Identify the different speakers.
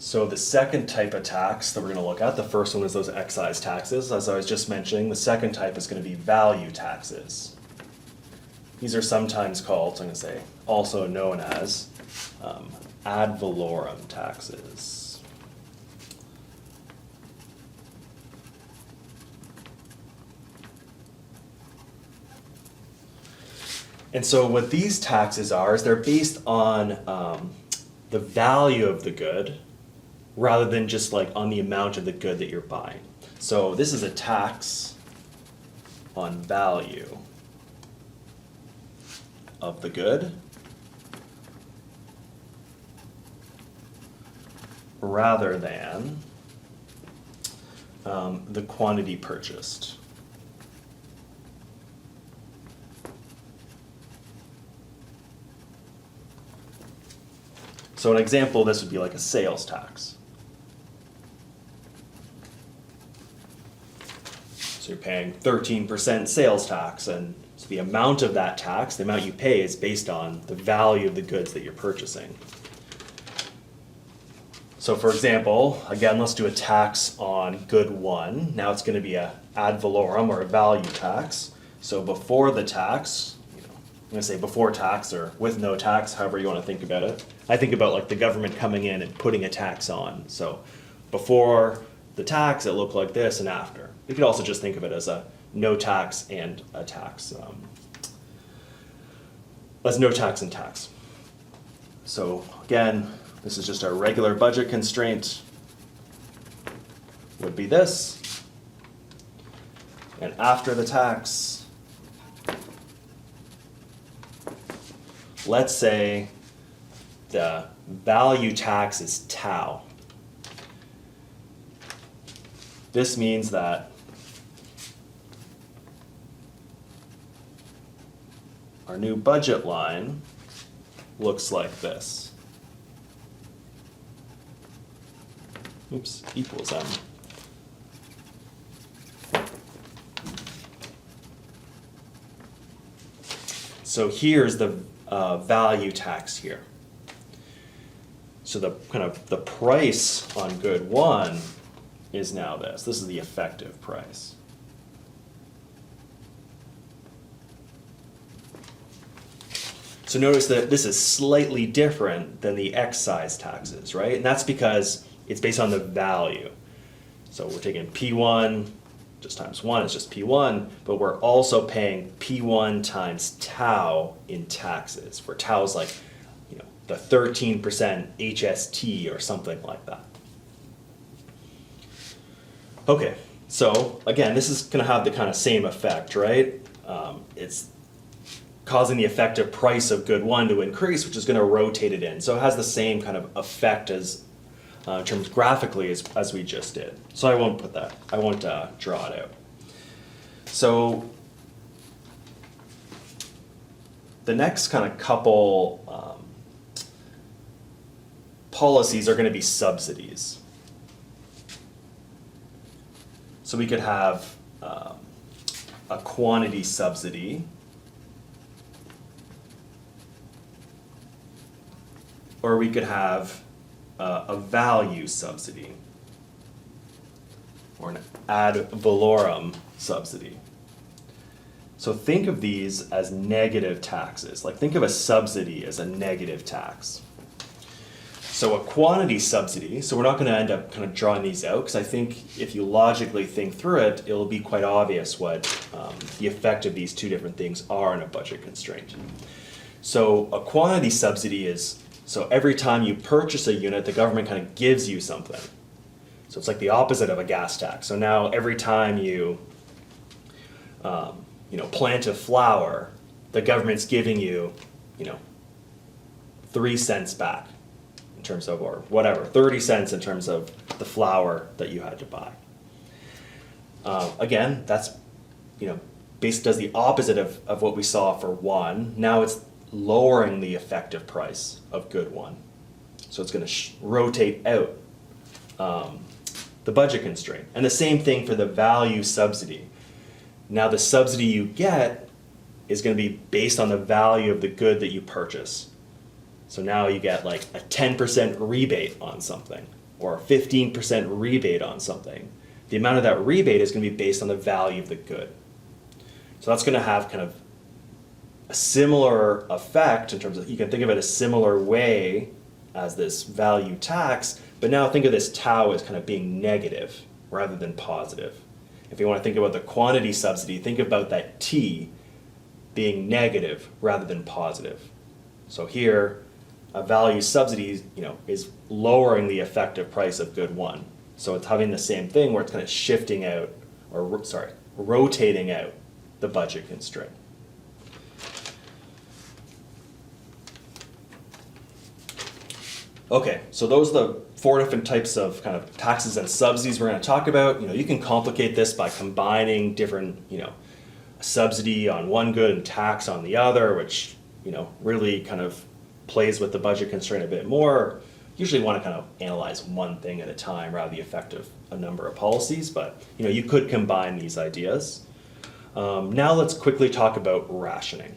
Speaker 1: So the second type of tax that we're going to look at, the first one is those excise taxes. As I was just mentioning, the second type is going to be value taxes. These are sometimes called, so I'm going to say, also known as ad valorem taxes. And so what these taxes are is they're based on the value of the good rather than just like on the amount of the good that you're buying. So this is a tax on value of the good rather than the quantity purchased. So an example of this would be like a sales tax. So you're paying 13% sales tax, and so the amount of that tax, the amount you pay, is based on the value of the goods that you're purchasing. So for example, again, let's do a tax on good one. Now it's going to be a ad valorem or a value tax. So before the tax, I'm going to say before tax or with no tax, however you want to think about it. I think about like the government coming in and putting a tax on. So before the tax, it looked like this, and after. You could also just think of it as a no tax and a tax. As no tax and tax. So again, this is just our regular budget constraint. Would be this. And after the tax, let's say the value tax is tau. This means that our new budget line looks like this. Oops, equals m. So here's the value tax here. So the kind of the price on good one is now this. This is the effective price. So notice that this is slightly different than the excise taxes, right? And that's because it's based on the value. So we're taking P1 just times 1 is just P1, but we're also paying P1 times tau in taxes, where tau is like, the 13% HST or something like that. Okay, so again, this is going to have the kind of same effect, right? It's causing the effective price of good one to increase, which is going to rotate it in. So it has the same kind of effect as in terms graphically as we just did. So I won't put that, I won't draw it out. So the next kind of couple policies are going to be subsidies. So we could have a quantity subsidy, or we could have a value subsidy, or an ad valorem subsidy. So think of these as negative taxes. Like think of a subsidy as a negative tax. So a quantity subsidy, so we're not going to end up kind of drawing these out, because I think if you logically think through it, it'll be quite obvious what the effect of these two different things are in a budget constraint. So a quantity subsidy is, so every time you purchase a unit, the government kind of gives you something. So it's like the opposite of a gas tax. So now every time you plant a flower, the government's giving you, 3 cents back in terms of, or whatever, 30 cents in terms of the flower that you had to buy. Again, that's, does the opposite of what we saw for one. Now it's lowering the effective price of good one. So it's going to rotate out the budget constraint. And the same thing for the value subsidy. Now the subsidy you get is going to be based on the value of the good that you purchase. So now you get like a 10% rebate on something, or 15% rebate on something, the amount of that rebate is going to be based on the value of the good. So that's going to have kind of a similar effect in terms of, you can think of it a similar way as this value tax, but now think of this tau as kind of being negative rather than positive. If you want to think about the quantity subsidy, think about that T being negative rather than positive. So here, a value subsidy, is lowering the effective price of good one. So it's having the same thing where it's kind of shifting out, or rotating out the budget constraint. Okay, so those are the 4 different types of kind of taxes and subsidies we're going to talk about. You can complicate this by combining different, subsidy on one good and tax on the other, which, really kind of plays with the budget constraint a bit more. Usually want to kind of analyze one thing at a time rather than the effect of a number of policies, but, you could combine these ideas. Now let's quickly talk about rationing.